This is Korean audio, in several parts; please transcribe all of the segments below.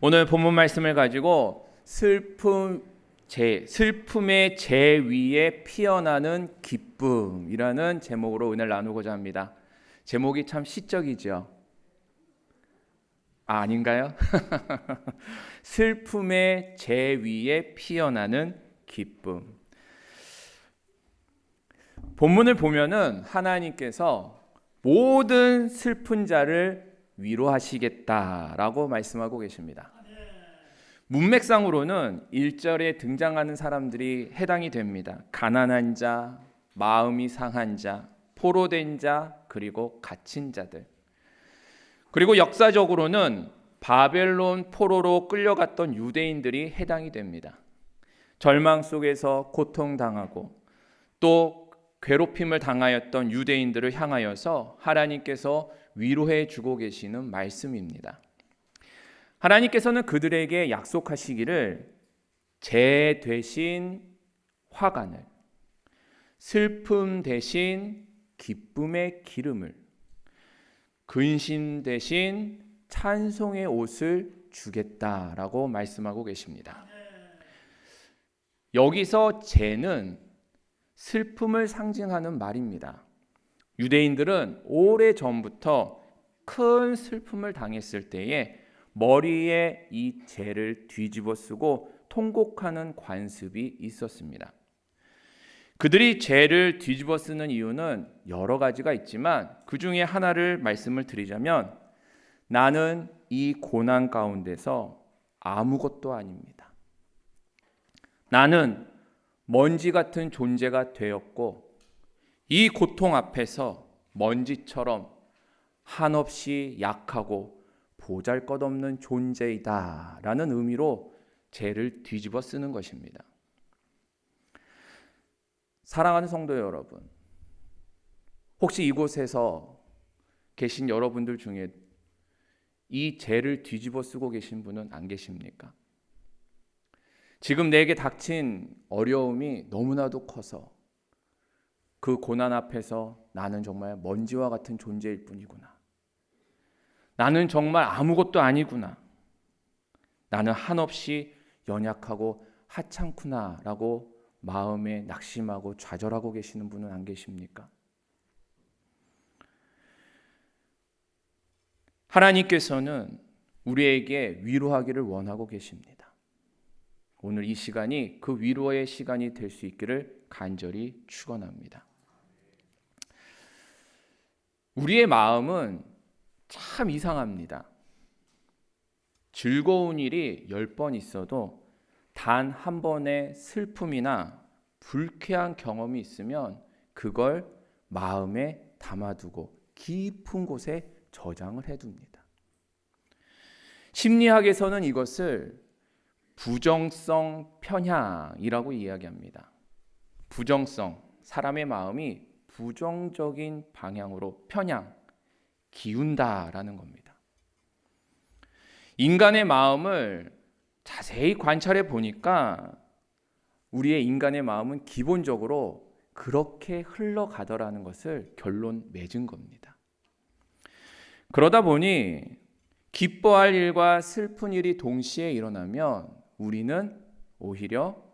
오늘 본문 말씀을 가지고 슬픔의 재 위에 피어나는 기쁨이라는 제목으로 오늘 나누고자 합니다. 제목이 참 시적이죠. 아닌가요? 슬픔의 재 위에 피어나는 기쁨. 본문을 보면은 하나님께서 모든 슬픈 자를 위로하시겠다라고 말씀하고 계십니다. 문맥상으로는 1절에 등장하는 사람들이 해당이 됩니다. 가난한 자, 마음이 상한 자, 포로된 자, 그리고 갇힌 자들. 그리고 역사적으로는 바벨론 포로로 끌려갔던 유대인들이 해당이 됩니다. 절망 속에서 고통당하고 또 괴롭힘을 당하였던 유대인들을 향하여서 하나님께서 위로해 주고 계시는 말씀입니다. 하나님께서는 그들에게 약속하시기를 재 대신 화관을, 슬픔 대신 기쁨의 기름을, 근심 대신 찬송의 옷을 주겠다라고 말씀하고 계십니다. 여기서 재는 슬픔을 상징하는 말입니다. 유대인들은 오래전부터 큰 슬픔을 당했을 때에 머리에 이 재를 뒤집어 쓰고 통곡하는 관습이 있었습니다. 그들이 재를 뒤집어 쓰는 이유는 여러 가지가 있지만 그 중에 하나를 말씀을 드리자면 나는 이 고난 가운데서 아무것도 아닙니다. 나는 먼지 같은 존재가 되었고 이 고통 앞에서 먼지처럼 한없이 약하고 보잘것없는 존재이다 라는 의미로 재를 뒤집어 쓰는 것입니다. 사랑하는 성도 여러분, 혹시 이곳에서 계신 여러분들 중에 이 재를 뒤집어 쓰고 계신 분은 안 계십니까? 지금 내게 닥친 어려움이 너무나도 커서 그 고난 앞에서 나는 정말 먼지와 같은 존재일 뿐이구나. 나는 정말 아무것도 아니구나. 나는 한없이 연약하고 하찮구나 라고 마음에 낙심하고 좌절하고 계시는 분은 안 계십니까? 하나님께서는 우리에게 위로하기를 원하고 계십니다. 오늘 이 시간이 그 위로의 시간이 될 수 있기를 간절히 축원합니다. 우리의 마음은 참 이상합니다. 즐거운 일이 10번 있어도 단 한 번의 슬픔이나 불쾌한 경험이 있으면 그걸 마음에 담아두고 깊은 곳에 저장을 해둡니다. 심리학에서는 이것을 부정성 편향이라고 이야기합니다. 부정성, 사람의 마음이 부정적인 방향으로 편향, 기운다라는 겁니다. 인간의 마음을 자세히 관찰해 보니까 우리의 인간의 마음은 기본적으로 그렇게 흘러가더라는 것을 결론 맺은 겁니다. 그러다 보니 기뻐할 일과 슬픈 일이 동시에 일어나면 우리는 오히려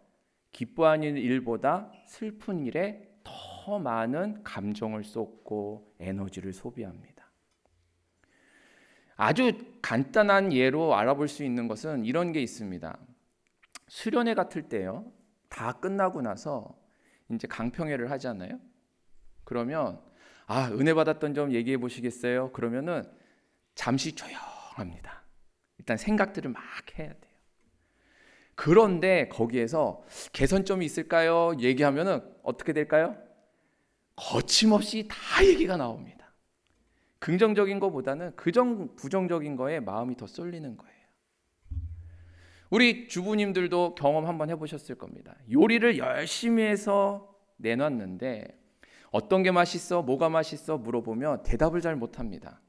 기뻐하는 일보다 슬픈 일에 더 많은 감정을 쏟고 에너지를 소비합니다. 아주 간단한 예로 알아볼 수 있는 것은 이런 게 있습니다. 수련회 같을 때요. 다 끝나고 나서 이제 강평회를 하잖아요. 그러면 은혜 받았던 점 얘기해 보시겠어요? 그러면은 잠시 조용합니다. 일단 생각들을 막 해야 돼요. 그런데 거기에서 개선점이 있을까요? 얘기하면은 어떻게 될까요? 거침없이 다 얘기가 나옵니다. 긍정적인 것보다는 부정적인 거에 마음이 더 쏠리는 거예요. 우리 주부님들도 경험 한번 해보셨을 겁니다. 요리를 열심히 해서 내놨는데 어떤 게 맛있어, 뭐가 맛있어 물어보면 대답을 잘 못합니다.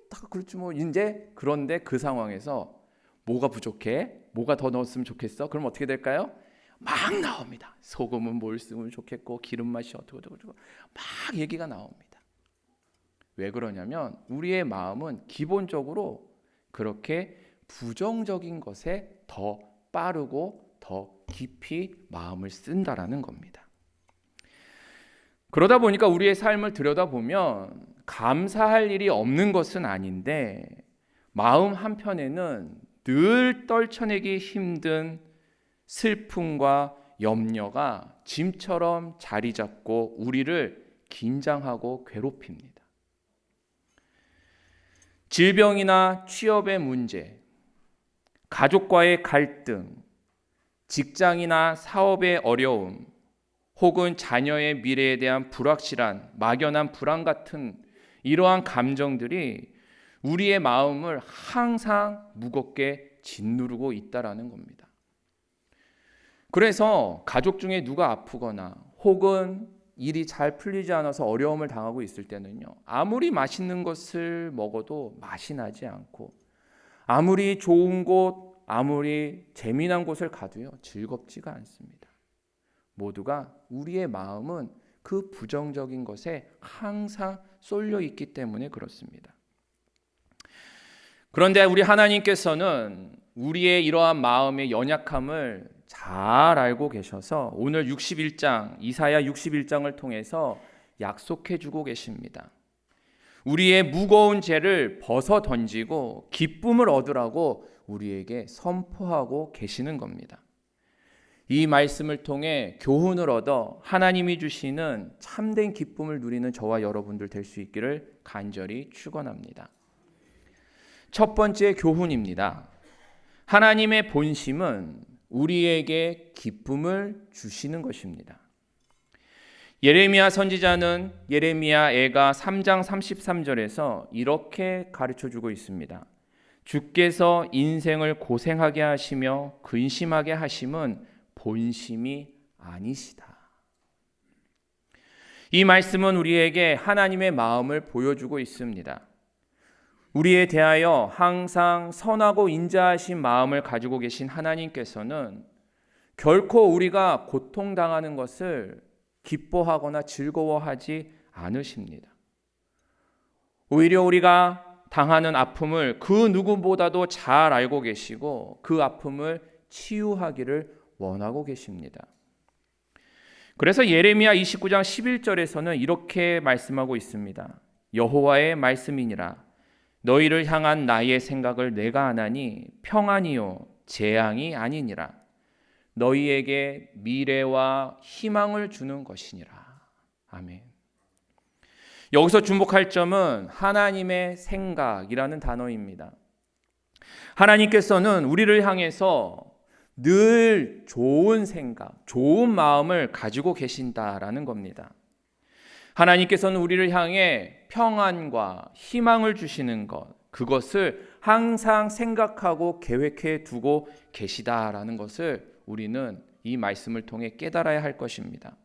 다 그렇지 이제 그런데 그 상황에서 뭐가 부족해? 뭐가 더 넣었으면 좋겠어? 그럼 어떻게 될까요? 막 나옵니다. 소금은 뭘 쓰면 좋겠고 기름 맛이 어떻고 막 얘기가 나옵니다. 왜 그러냐면 우리의 마음은 기본적으로 그렇게 부정적인 것에 더 빠르고 더 깊이 마음을 쓴다라는 겁니다. 그러다 보니까 우리의 삶을 들여다보면 감사할 일이 없는 것은 아닌데 마음 한편에는 늘 떨쳐내기 힘든 슬픔과 염려가 짐처럼 자리 잡고 우리를 긴장하고 괴롭힙니다. 질병이나 취업의 문제, 가족과의 갈등, 직장이나 사업의 어려움, 혹은 자녀의 미래에 대한 불확실한 막연한 불안 같은 이러한 감정들이 우리의 마음을 항상 무겁게 짓누르고 있다라는 겁니다. 그래서 가족 중에 누가 아프거나 혹은 일이 잘 풀리지 않아서 어려움을 당하고 있을 때는요, 아무리 맛있는 것을 먹어도 맛이 나지 않고 아무리 좋은 곳, 아무리 재미난 곳을 가도요, 즐겁지가 않습니다. 모두가 우리의 마음은 그 부정적인 것에 항상 쏠려 있기 때문에 그렇습니다. 그런데 우리 하나님께서는 우리의 이러한 마음의 연약함을 잘 알고 계셔서 오늘 61장, 이사야 61장을 통해서 약속해 주고 계십니다. 우리의 무거운 죄를 벗어 던지고 기쁨을 얻으라고 우리에게 선포하고 계시는 겁니다. 이 말씀을 통해 교훈을 얻어 하나님이 주시는 참된 기쁨을 누리는 저와 여러분들 될 수 있기를 간절히 축원합니다. 첫 번째 교훈입니다. 하나님의 본심은 우리에게 기쁨을 주시는 것입니다. 예레미야 선지자는 예레미야 애가 3장 33절에서 이렇게 가르쳐주고 있습니다. 주께서 인생을 고생하게 하시며 근심하게 하심은 본심이 아니시다. 이 말씀은 우리에게 하나님의 마음을 보여주고 있습니다. 우리에 대하여 항상 선하고 인자하신 마음을 가지고 계신 하나님께서는 결코 우리가 고통당하는 것을 기뻐하거나 즐거워하지 않으십니다. 오히려 우리가 당하는 아픔을 그 누구보다도 잘 알고 계시고 그 아픔을 치유하기를 원하고 계십니다. 그래서 예레미야 29장 11절에서는 이렇게 말씀하고 있습니다. 여호와의 말씀이니라. 너희를 향한 나의 생각을 내가 아나니 평안이요 재앙이 아니니라. 너희에게 미래와 희망을 주는 것이니라. 아멘. 여기서 주목할 점은 하나님의 생각이라는 단어입니다. 하나님께서는 우리를 향해서 늘 좋은 생각, 좋은 마음을 가지고 계신다라는 겁니다. 하나님께서는 우리를 향해 평안과 희망을 주시는 것, 그것을 항상 생각하고 계획해 두고 계시다라는 것을 우리는 이 말씀을 통해 깨달아야 할 것입니다.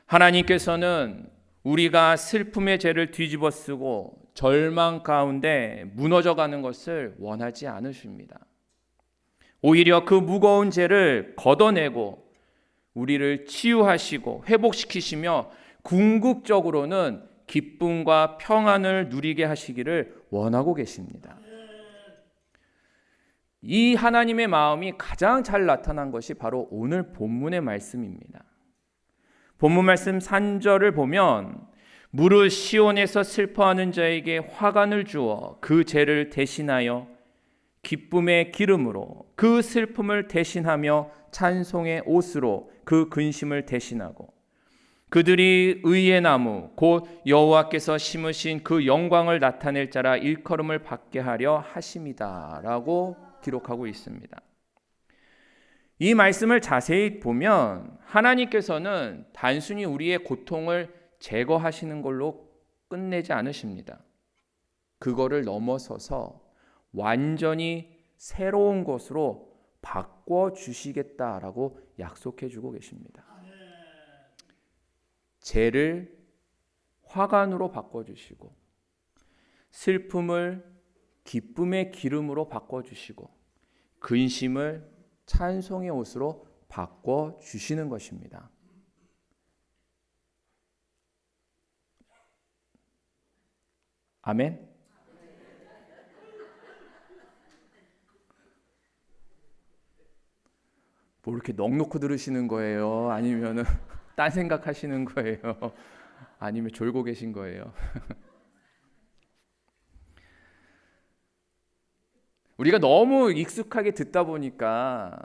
하나님께서는 우리가 슬픔의 죄를 뒤집어 쓰고 절망 가운데 무너져가는 것을 원하지 않으십니다. 오히려 그 무거운 죄를 걷어내고 우리를 치유하시고 회복시키시며 궁극적으로는 기쁨과 평안을 누리게 하시기를 원하고 계십니다. 이 하나님의 마음이 가장 잘 나타난 것이 바로 오늘 본문의 말씀입니다. 본문 말씀 3절을 보면 무릇 시온에서 슬퍼하는 자에게 화관을 주어 그 죄를 대신하여 기쁨의 기름으로 그 슬픔을 대신하며 찬송의 옷으로 그 근심을 대신하고 그들이 의의 나무 곧 여호와께서 심으신 그 영광을 나타낼 자라 일컬음을 받게 하려 하심이다 라고 기록하고 있습니다. 이 말씀을 자세히 보면 하나님께서는 단순히 우리의 고통을 제거하시는 걸로 끝내지 않으십니다. 그거를 넘어서서 완전히 새로운 것으로 바꿔주시겠다라고 약속해 주고 계십니다. 죄를 화관으로 바꿔주시고 슬픔을 기쁨의 기름으로 바꿔주시고 근심을 찬송의 옷으로 바꿔주시는 것입니다. 아멘. 뭐 이렇게 넋 놓고 들으시는 거예요? 아니면은 딴 생각하시는 거예요? 아니면 졸고 계신 거예요? 우리가 너무 익숙하게 듣다 보니까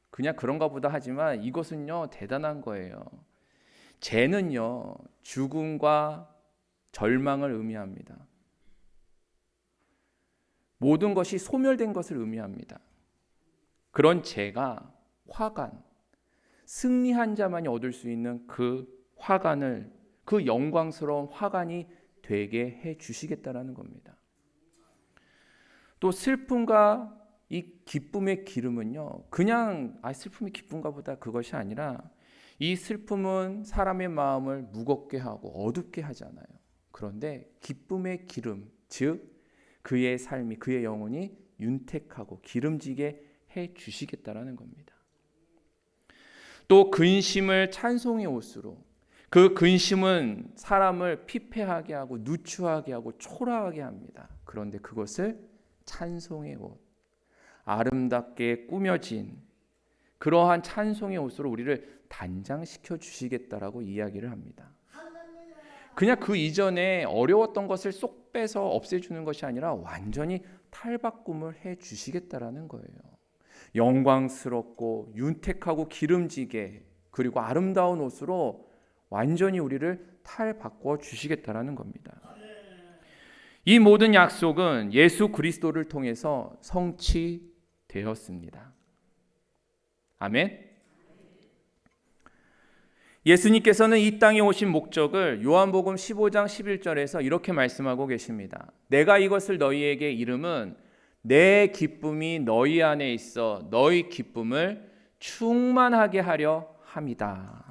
그냥 그런가 보다 하지만 이것은요 대단한 거예요. 죄는요 죽음과 절망을 의미합니다. 모든 것이 소멸된 것을 의미합니다. 그런 죄가 화관, 승리한 자만이 얻을 수 있는 그 화관을, 그 영광스러운 화관이 되게 해 주시겠다라는 겁니다. 또 슬픔과 이 기쁨의 기름은요 그냥 슬픔이 기쁜가 보다 그것이 아니라 이 슬픔은 사람의 마음을 무겁게 하고 어둡게 하잖아요. 그런데 기쁨의 기름, 즉 그의 삶이, 그의 영혼이 윤택하고 기름지게 해 주시겠다라는 겁니다. 또 근심을 찬송의 옷으로, 그 근심은 사람을 피폐하게 하고 누추하게 하고 초라하게 합니다. 그런데 그것을 찬송의 옷, 아름답게 꾸며진 그러한 찬송의 옷으로 우리를 단장시켜 주시겠다라고 이야기를 합니다. 그냥 그 이전에 어려웠던 것을 쏙 빼서 없애주는 것이 아니라 완전히 탈바꿈을 해 주시겠다라는 거예요. 영광스럽고 윤택하고 기름지게 그리고 아름다운 옷으로 완전히 우리를 탈바꿔 주시겠다라는 겁니다. 이 모든 약속은 예수 그리스도를 통해서 성취되었습니다. 아멘. 예수님께서는 이 땅에 오신 목적을 요한복음 15장 11절에서 이렇게 말씀하고 계십니다. 내가 이것을 너희에게 이름은 내 기쁨이 너희 안에 있어 너희 기쁨을 충만하게 하려 함이다.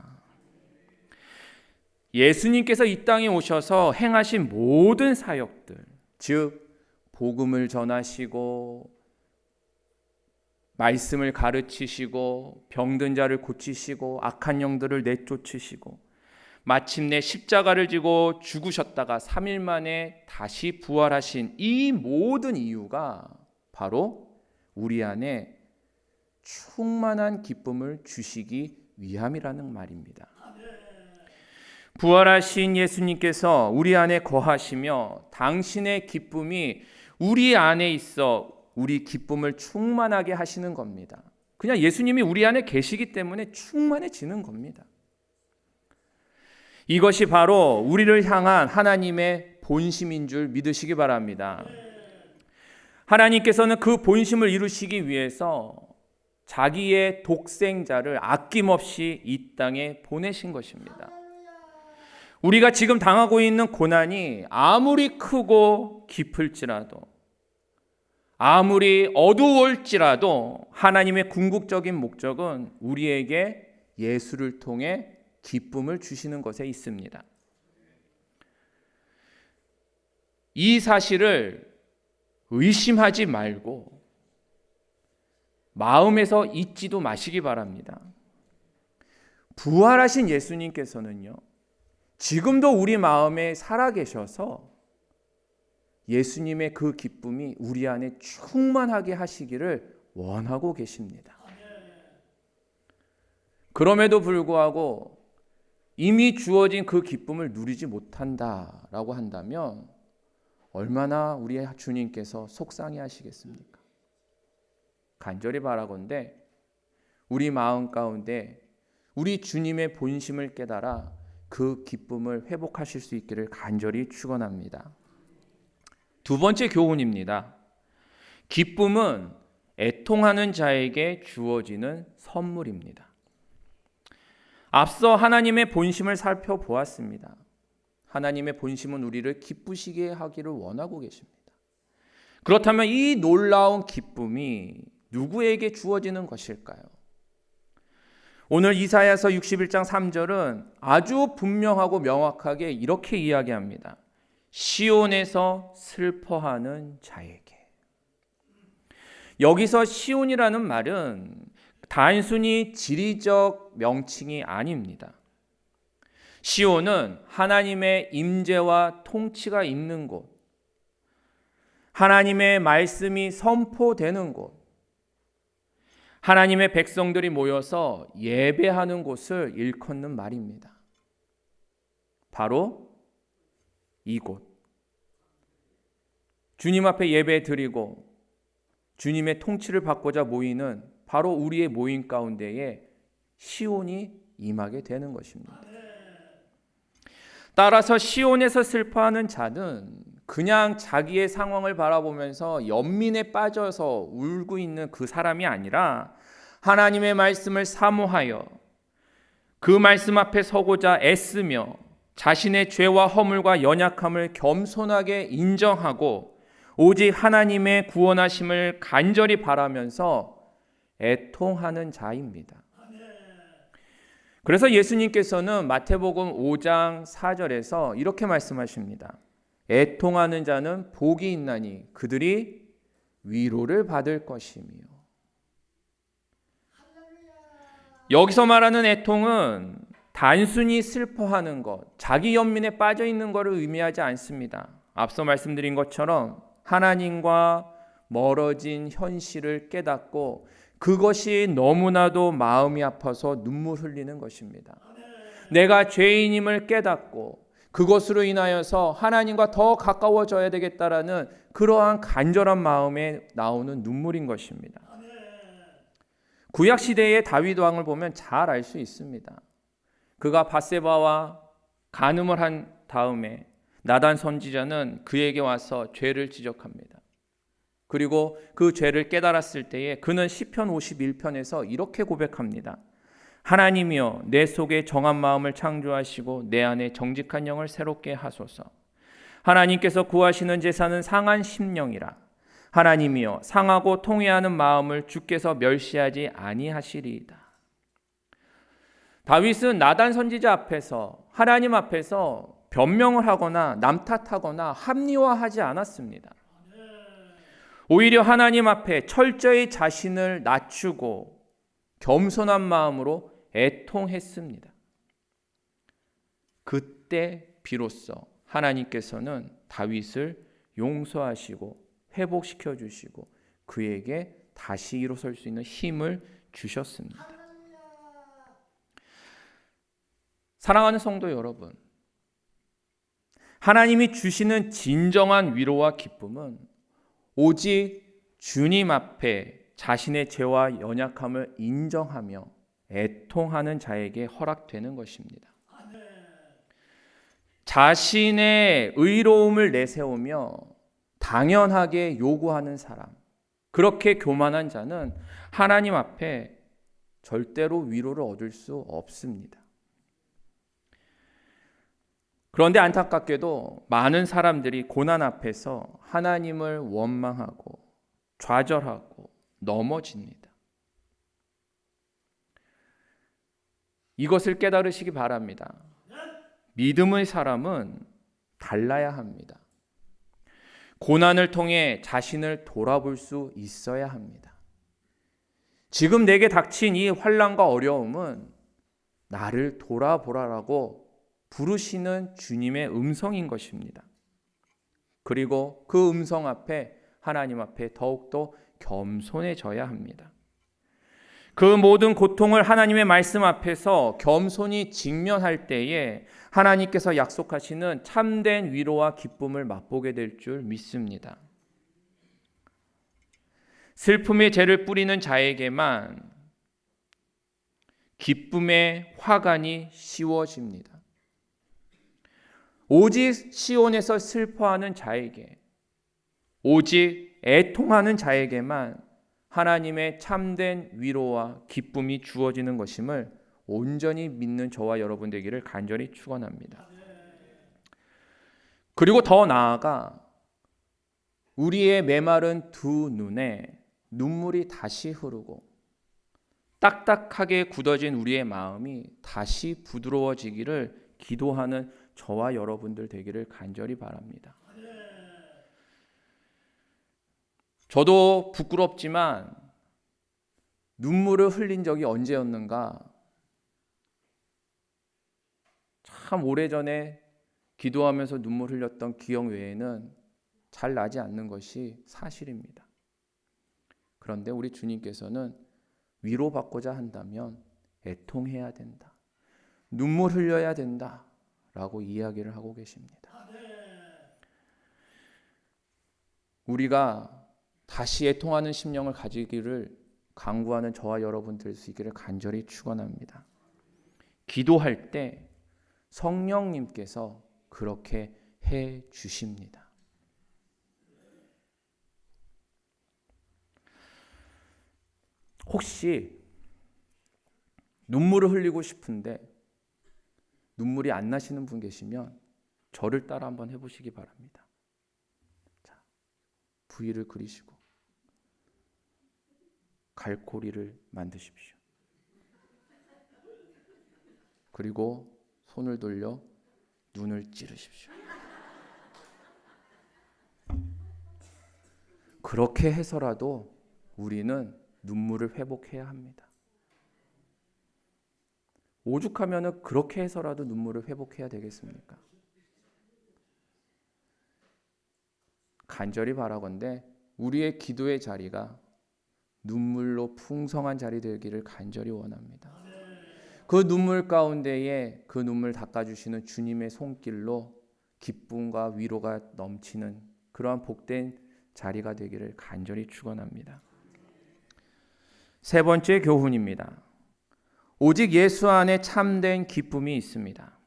예수님께서 이 땅에 오셔서 행하신 모든 사역들, 즉 복음을 전하시고 말씀을 가르치시고 병든 자를 고치시고 악한 영들을 내쫓으시고 마침내 십자가를 지고 죽으셨다가 3일 만에 다시 부활하신 이 모든 이유가 바로 우리 안에 충만한 기쁨을 주시기 위함이라는 말입니다. 부활하신 예수님께서 우리 안에 거하시며 당신의 기쁨이 우리 안에 있어 우리 기쁨을 충만하게 하시는 겁니다. 그냥 예수님이 우리 안에 계시기 때문에 충만해지는 겁니다. 이것이 바로 우리를 향한 하나님의 본심인 줄 믿으시기 바랍니다. 하나님께서는 그 본심을 이루시기 위해서 자기의 독생자를 아낌없이 이 땅에 보내신 것입니다. 우리가 지금 당하고 있는 고난이 아무리 크고 깊을지라도 아무리 어두울지라도 하나님의 궁극적인 목적은 우리에게 예수를 통해 기쁨을 주시는 것에 있습니다. 이 사실을 의심하지 말고 마음에서 잊지도 마시기 바랍니다. 부활하신 예수님께서는요, 지금도 우리 마음에 살아계셔서 예수님의 그 기쁨이 우리 안에 충만하게 하시기를 원하고 계십니다. 그럼에도 불구하고 이미 주어진 그 기쁨을 누리지 못한다라고 한다면 얼마나 우리의 주님께서 속상해 하시겠습니까? 간절히 바라건대 우리 마음 가운데 우리 주님의 본심을 깨달아 그 기쁨을 회복하실 수 있기를 간절히 축원합니다. 두 번째 교훈입니다. 기쁨은 애통하는 자에게 주어지는 선물입니다. 앞서 하나님의 본심을 살펴보았습니다. 하나님의 본심은 우리를 기쁘시게 하기를 원하고 계십니다. 그렇다면 이 놀라운 기쁨이 누구에게 주어지는 것일까요? 오늘 이사야서 61장 3절은 아주 분명하고 명확하게 이렇게 이야기합니다. 시온에서 슬퍼하는 자에게. 여기서 시온이라는 말은 단순히 지리적 명칭이 아닙니다. 시온은 하나님의 임재와 통치가 있는 곳, 하나님의 말씀이 선포되는 곳, 하나님의 백성들이 모여서 예배하는 곳을 일컫는 말입니다. 바로 이곳. 주님 앞에 예배 드리고 주님의 통치를 받고자 모이는 바로 우리의 모임 가운데에 시온이 임하게 되는 것입니다. 따라서 시온에서 슬퍼하는 자는 그냥 자기의 상황을 바라보면서 연민에 빠져서 울고 있는 그 사람이 아니라 하나님의 말씀을 사모하여 그 말씀 앞에 서고자 애쓰며 자신의 죄와 허물과 연약함을 겸손하게 인정하고 오직 하나님의 구원하심을 간절히 바라면서 애통하는 자입니다. 그래서 예수님께서는 마태복음 5장 4절에서 이렇게 말씀하십니다. 애통하는 자는 복이 있나니 그들이 위로를 받을 것이며. 여기서 말하는 애통은 단순히 슬퍼하는 것, 자기 연민에 빠져 있는 것을 의미하지 않습니다. 앞서 말씀드린 것처럼 하나님과 멀어진 현실을 깨닫고 그것이 너무나도 마음이 아파서 눈물 흘리는 것입니다. 내가 죄인임을 깨닫고 그것으로 인하여서 하나님과 더 가까워져야 되겠다라는 그러한 간절한 마음에 나오는 눈물인 것입니다. 구약 시대의 다윗 왕을 보면 잘 알 수 있습니다. 그가 밧세바와 간음을 한 다음에 나단 선지자는 그에게 와서 죄를 지적합니다. 그리고 그 죄를 깨달았을 때에 그는 시편 51편에서 이렇게 고백합니다. 하나님이여 내 속에 정한 마음을 창조하시고 내 안에 정직한 영을 새롭게 하소서. 하나님께서 구하시는 제사는 상한 심령이라. 하나님이여 상하고 통회하는 마음을 주께서 멸시하지 아니하시리이다. 다윗은 나단 선지자 앞에서 하나님 앞에서 변명을 하거나 남 탓하거나 합리화하지 않았습니다. 오히려 하나님 앞에 철저히 자신을 낮추고 겸손한 마음으로 애통했습니다. 그때 비로소 하나님께서는 다윗을 용서하시고 회복시켜 주시고 그에게 다시 일어설 수 있는 힘을 주셨습니다. 사랑하는 성도 여러분, 하나님이 주시는 진정한 위로와 기쁨은 오직 주님 앞에 자신의 죄와 연약함을 인정하며 애통하는 자에게 허락되는 것입니다. 자신의 의로움을 내세우며 당연하게 요구하는 사람, 그렇게 교만한 자는 하나님 앞에 절대로 위로를 얻을 수 없습니다. 그런데 안타깝게도 많은 사람들이 고난 앞에서 하나님을 원망하고 좌절하고 넘어집니다. 이것을 깨달으시기 바랍니다. 믿음의 사람은 달라야 합니다. 고난을 통해 자신을 돌아볼 수 있어야 합니다. 지금 내게 닥친 이 환난과 어려움은 나를 돌아보라라고 부르시는 주님의 음성인 것입니다. 그리고 그 음성 앞에 하나님 앞에 더욱더 겸손해져야 합니다. 그 모든 고통을 하나님의 말씀 앞에서 겸손히 직면할 때에 하나님께서 약속하시는 참된 위로와 기쁨을 맛보게 될 줄 믿습니다. 슬픔의 죄를 뿌리는 자에게만 기쁨의 화관이 씌워집니다. 오직 시온에서 슬퍼하는 자에게, 오직 애통하는 자에게만 하나님의 참된 위로와 기쁨이 주어지는 것임을 온전히 믿는 저와 여러분 되기를 간절히 축원합니다. 그리고 더 나아가 우리의 메마른 두 눈에 눈물이 다시 흐르고 딱딱하게 굳어진 우리의 마음이 다시 부드러워지기를 기도하는 저와 여러분들 되기를 간절히 바랍니다. 저도 부끄럽지만 눈물을 흘린 적이 언제였는가? 참 오래전에 기도하면서 눈물 흘렸던 기억 외에는 잘 나지 않는 것이 사실입니다. 그런데 우리 주님께서는 위로받고자 한다면 애통해야 된다. 눈물 흘려야 된다. 라고 이야기를 하고 계십니다. 우리가 다시 애통하는 심령을 가지기를 간구하는 저와 여러분 될 수 있기를 간절히 축원합니다. 기도할 때 성령님께서 그렇게 해 주십니다. 혹시 눈물을 흘리고 싶은데 눈물이 안 나시는 분 계시면 저를 따라 한번 해보시기 바랍니다. 자, V를 그리시고 갈고리를 만드십시오. 그리고 손을 돌려 눈을 찌르십시오. 그렇게 해서라도 우리는 눈물을 회복해야 합니다. 오죽하면 그렇게 해서라도 눈물을 회복해야 되겠습니까? 간절히 바라건대 우리의 기도의 자리가 눈물로 풍성한 자리 되기를 간절히 원합니다. 그 눈물 가운데에 그 눈물 닦아주시는 주님의 손길로 기쁨과 위로가 넘치는 그러한 복된 자리가 되기를 간절히 축원합니다. 세 번째 교훈입니다. 오직 예수 안에 참된 기쁨이 있습니다.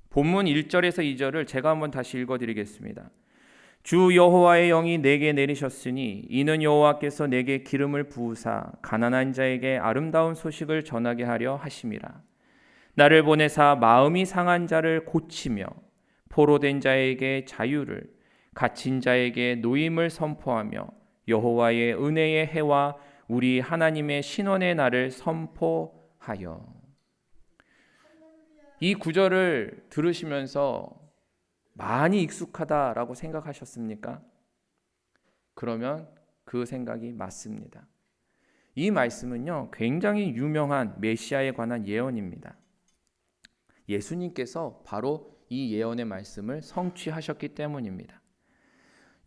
본문 1절에서 2절을 제가 한번 다시 읽어드리겠습니다. 주 여호와의 영이 내게 내리셨으니 이는 여호와께서 내게 기름을 부으사 가난한 자에게 아름다운 소식을 전하게 하려 하심이라. 나를 보내사 마음이 상한 자를 고치며 포로된 자에게 자유를, 갇힌 자에게 노임을 선포하며 여호와의 은혜의 해와 우리 하나님의 신원의 날을 선포하여. 이 구절을 들으시면서 많이 익숙하다라고 생각하셨습니까? 그러면 그 생각이 맞습니다. 이 말씀은요, 굉장히 유명한 메시아에 관한 예언입니다. 예수님께서 바로 이 예언의 말씀을 성취하셨기 때문입니다.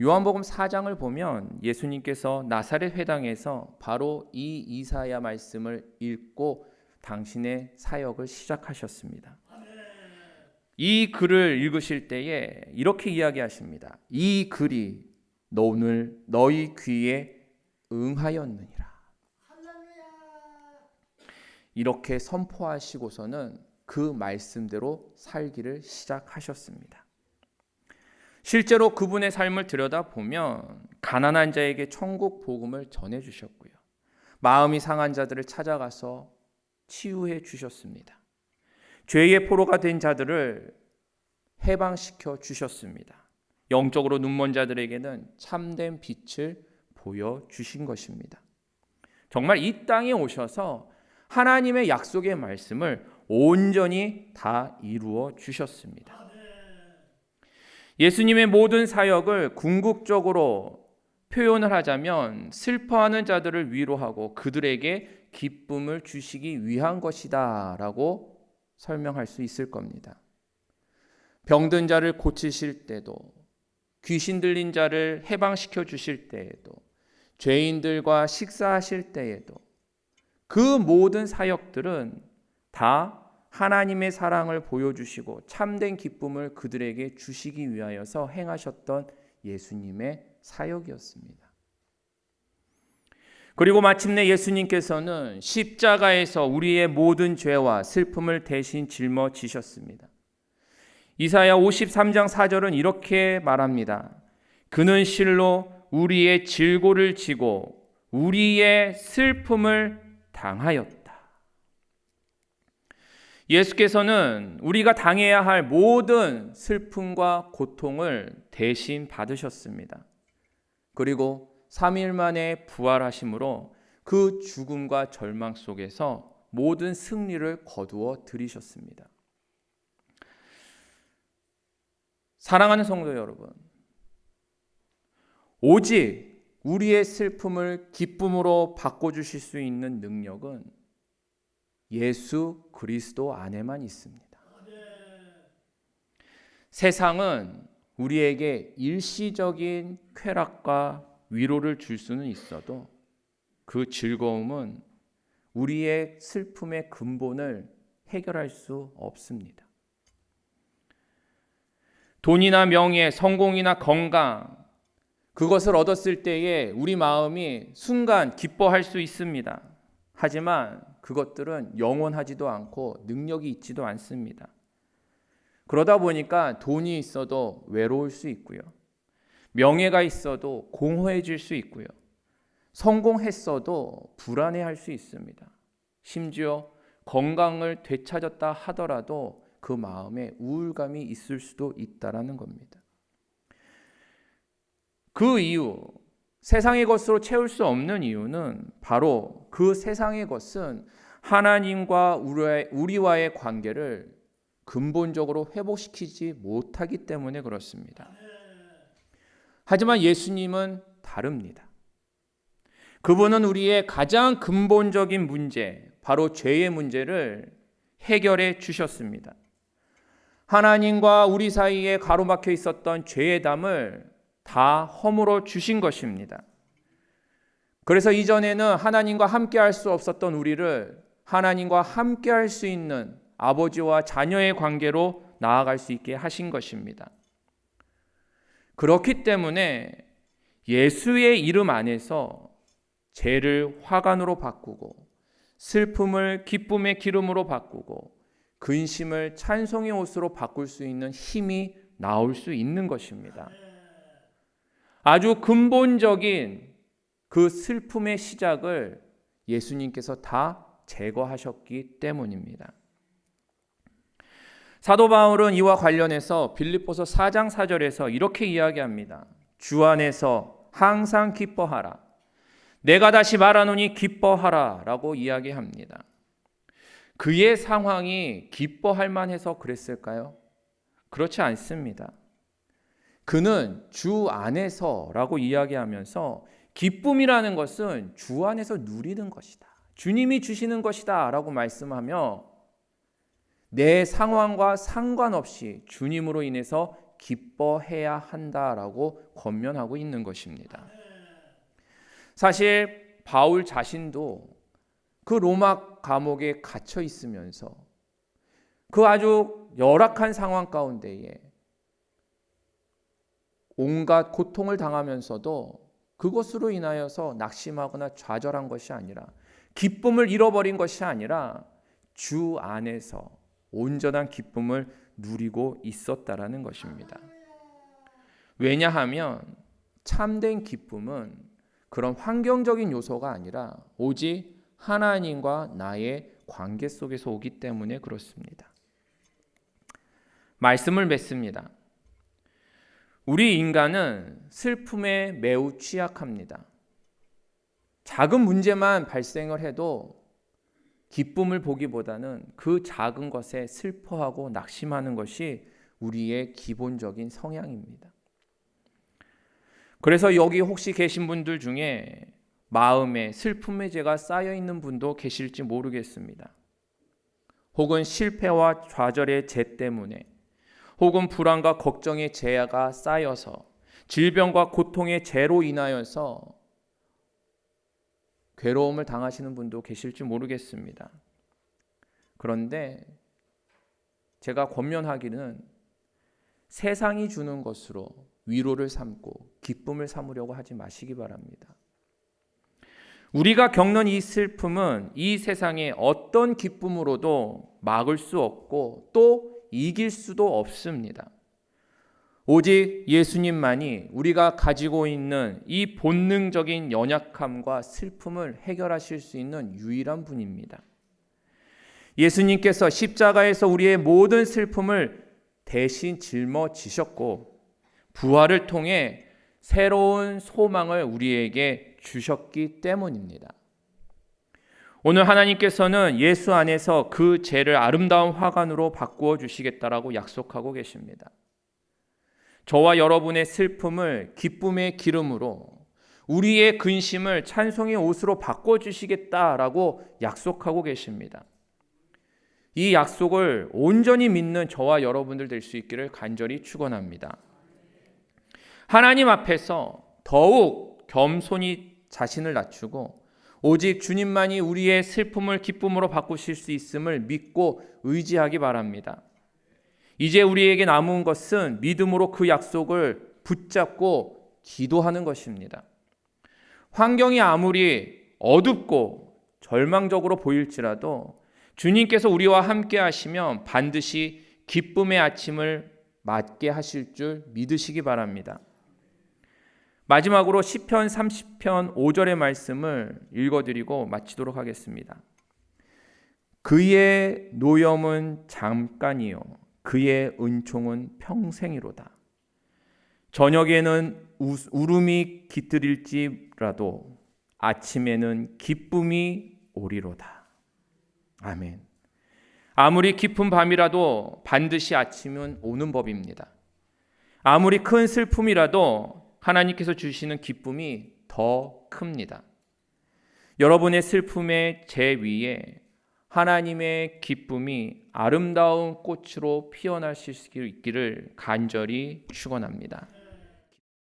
요한복음 4장을 보면 예수님께서 나사렛 회당에서 바로 이 이사야 말씀을 읽고 당신의 사역을 시작하셨습니다. 이 글을 읽으실 때에 이렇게 이야기하십니다. 이 글이 오늘 너희 귀에 응하였느니라. 이렇게 선포하시고서는 그 말씀대로 살기를 시작하셨습니다. 실제로 그분의 삶을 들여다보면 가난한 자에게 천국 복음을 전해주셨고요. 마음이 상한 자들을 찾아가서 치유해 주셨습니다. 죄의 포로가 된 자들을 해방시켜 주셨습니다. 영적으로 눈먼 자들에게는 참된 빛을 보여주신 것입니다. 정말 이 땅에 오셔서 하나님의 약속의 말씀을 온전히 다 이루어 주셨습니다. 예수님의 모든 사역을 궁극적으로 표현을 하자면 슬퍼하는 자들을 위로하고 그들에게 기쁨을 주시기 위한 것이다 라고 설명할 수 있을 겁니다. 병든 자를 고치실 때도, 귀신 들린 자를 해방시켜 주실 때에도, 죄인들과 식사하실 때에도 그 모든 사역들은 다 하나님의 사랑을 보여주시고 참된 기쁨을 그들에게 주시기 위하여서 행하셨던 예수님의 사역이었습니다. 그리고 마침내 예수님께서는 십자가에서 우리의 모든 죄와 슬픔을 대신 짊어지셨습니다. 이사야 53장 4절은 이렇게 말합니다. 그는 실로 우리의 질고를 지고 우리의 슬픔을 당하였다. 예수께서는 우리가 당해야 할 모든 슬픔과 고통을 대신 받으셨습니다. 그리고 3일 만에 부활하심으로 그 죽음과 절망 속에서 모든 승리를 거두어 들이셨습니다. 사랑하는 성도 여러분, 오직 우리의 슬픔을 기쁨으로 바꿔주실 수 있는 능력은 예수 그리스도 안에만 있습니다. 세상은 우리에게 일시적인 쾌락과 위로를 줄 수는 있어도 그 즐거움은 우리의 슬픔의 근본을 해결할 수 없습니다. 돈이나 명예, 성공이나 건강, 그것을 얻었을 때에 우리 마음이 순간 기뻐할 수 있습니다. 하지만 그것들은 영원하지도 않고 능력이 있지도 않습니다. 그러다 보니까 돈이 있어도 외로울 수 있고요. 명예가 있어도 공허해질 수 있고요. 성공했어도 불안해할 수 있습니다. 심지어 건강을 되찾았다 하더라도 그 마음에 우울감이 있을 수도 있다라는 겁니다. 그 이유, 세상의 것으로 채울 수 없는 이유는 바로 그 세상의 것은 하나님과 우리와의 관계를 근본적으로 회복시키지 못하기 때문에 그렇습니다. 하지만 예수님은 다릅니다. 그분은 우리의 가장 근본적인 문제, 바로 죄의 문제를 해결해 주셨습니다. 하나님과 우리 사이에 가로막혀 있었던 죄의 담을 다 허물어 주신 것입니다. 그래서 이전에는 하나님과 함께 할 수 없었던 우리를 하나님과 함께 할 수 있는 아버지와 자녀의 관계로 나아갈 수 있게 하신 것입니다. 그렇기 때문에 예수의 이름 안에서 죄를 화관으로 바꾸고 슬픔을 기쁨의 기름으로 바꾸고 근심을 찬송의 옷으로 바꿀 수 있는 힘이 나올 수 있는 것입니다. 아주 근본적인 그 슬픔의 시작을 예수님께서 다 제거하셨기 때문입니다. 사도 바울은 이와 관련해서 빌립보서 4장 4절에서 이렇게 이야기합니다. 주 안에서 항상 기뻐하라. 내가 다시 말하노니 기뻐하라 라고 이야기합니다. 그의 상황이 기뻐할 만해서 그랬을까요? 그렇지 않습니다. 그는 주 안에서라고 이야기하면서 기쁨이라는 것은 주 안에서 누리는 것이다. 주님이 주시는 것이다 라고 말씀하며 내 상황과 상관없이 주님으로 인해서 기뻐해야 한다라고 권면하고 있는 것입니다. 사실 바울 자신도 그 로마 감옥에 갇혀 있으면서 그 아주 열악한 상황 가운데에 온갖 고통을 당하면서도 그것으로 인하여서 낙심하거나 좌절한 것이 아니라 기쁨을 잃어버린 것이 아니라 주 안에서 온전한 기쁨을 누리고 있었다라는 것입니다. 왜냐하면 참된 기쁨은 그런 환경적인 요소가 아니라 오직 하나님과 나의 관계 속에서 오기 때문에 그렇습니다. 말씀을 맺습니다. 우리 인간은 슬픔에 매우 취약합니다. 작은 문제만 발생을 해도 기쁨을 보기보다는 그 작은 것에 슬퍼하고 낙심하는 것이 우리의 기본적인 성향입니다. 그래서 여기 혹시 계신 분들 중에 마음에 슬픔의 죄가 쌓여 있는 분도 계실지 모르겠습니다. 혹은 실패와 좌절의 죄 때문에, 혹은 불안과 걱정의 죄가 쌓여서 질병과 고통의 죄로 인하여서 괴로움을 당하시는 분도 계실지 모르겠습니다. 그런데 제가 권면하기는 세상이 주는 것으로 위로를 삼고 기쁨을 삼으려고 하지 마시기 바랍니다. 우리가 겪는 이 슬픔은 이 세상의 어떤 기쁨으로도 막을 수 없고 또 이길 수도 없습니다. 오직 예수님만이 우리가 가지고 있는 이 본능적인 연약함과 슬픔을 해결하실 수 있는 유일한 분입니다. 예수님께서 십자가에서 우리의 모든 슬픔을 대신 짊어지셨고 부활을 통해 새로운 소망을 우리에게 주셨기 때문입니다. 오늘 하나님께서는 예수 안에서 그 죄를 아름다운 화관으로 바꾸어 주시겠다라고 약속하고 계십니다. 저와 여러분의 슬픔을 기쁨의 기름으로, 우리의 근심을 찬송의 옷으로 바꿔주시겠다라고 약속하고 계십니다. 이 약속을 온전히 믿는 저와 여러분들 될 수 있기를 간절히 축원합니다. 하나님 앞에서 더욱 겸손히 자신을 낮추고 오직 주님만이 우리의 슬픔을 기쁨으로 바꾸실 수 있음을 믿고 의지하기 바랍니다. 이제 우리에게 남은 것은 믿음으로 그 약속을 붙잡고 기도하는 것입니다. 환경이 아무리 어둡고 절망적으로 보일지라도 주님께서 우리와 함께 하시면 반드시 기쁨의 아침을 맞게 하실 줄 믿으시기 바랍니다. 마지막으로 시편 30편 5절의 말씀을 읽어드리고 마치도록 하겠습니다. 그의 노염은 잠깐이요 그의 은총은 평생이로다. 저녁에는 울음이 깃들일지라도 아침에는 기쁨이 오리로다. 아멘. 아무리 깊은 밤이라도 반드시 아침은 오는 법입니다. 아무리 큰 슬픔이라도 하나님께서 주시는 기쁨이 더 큽니다. 여러분의 슬픔의 제 위에 하나님의 기쁨이 아름다운 꽃으로 피어날 수 있기를 간절히 축원합니다.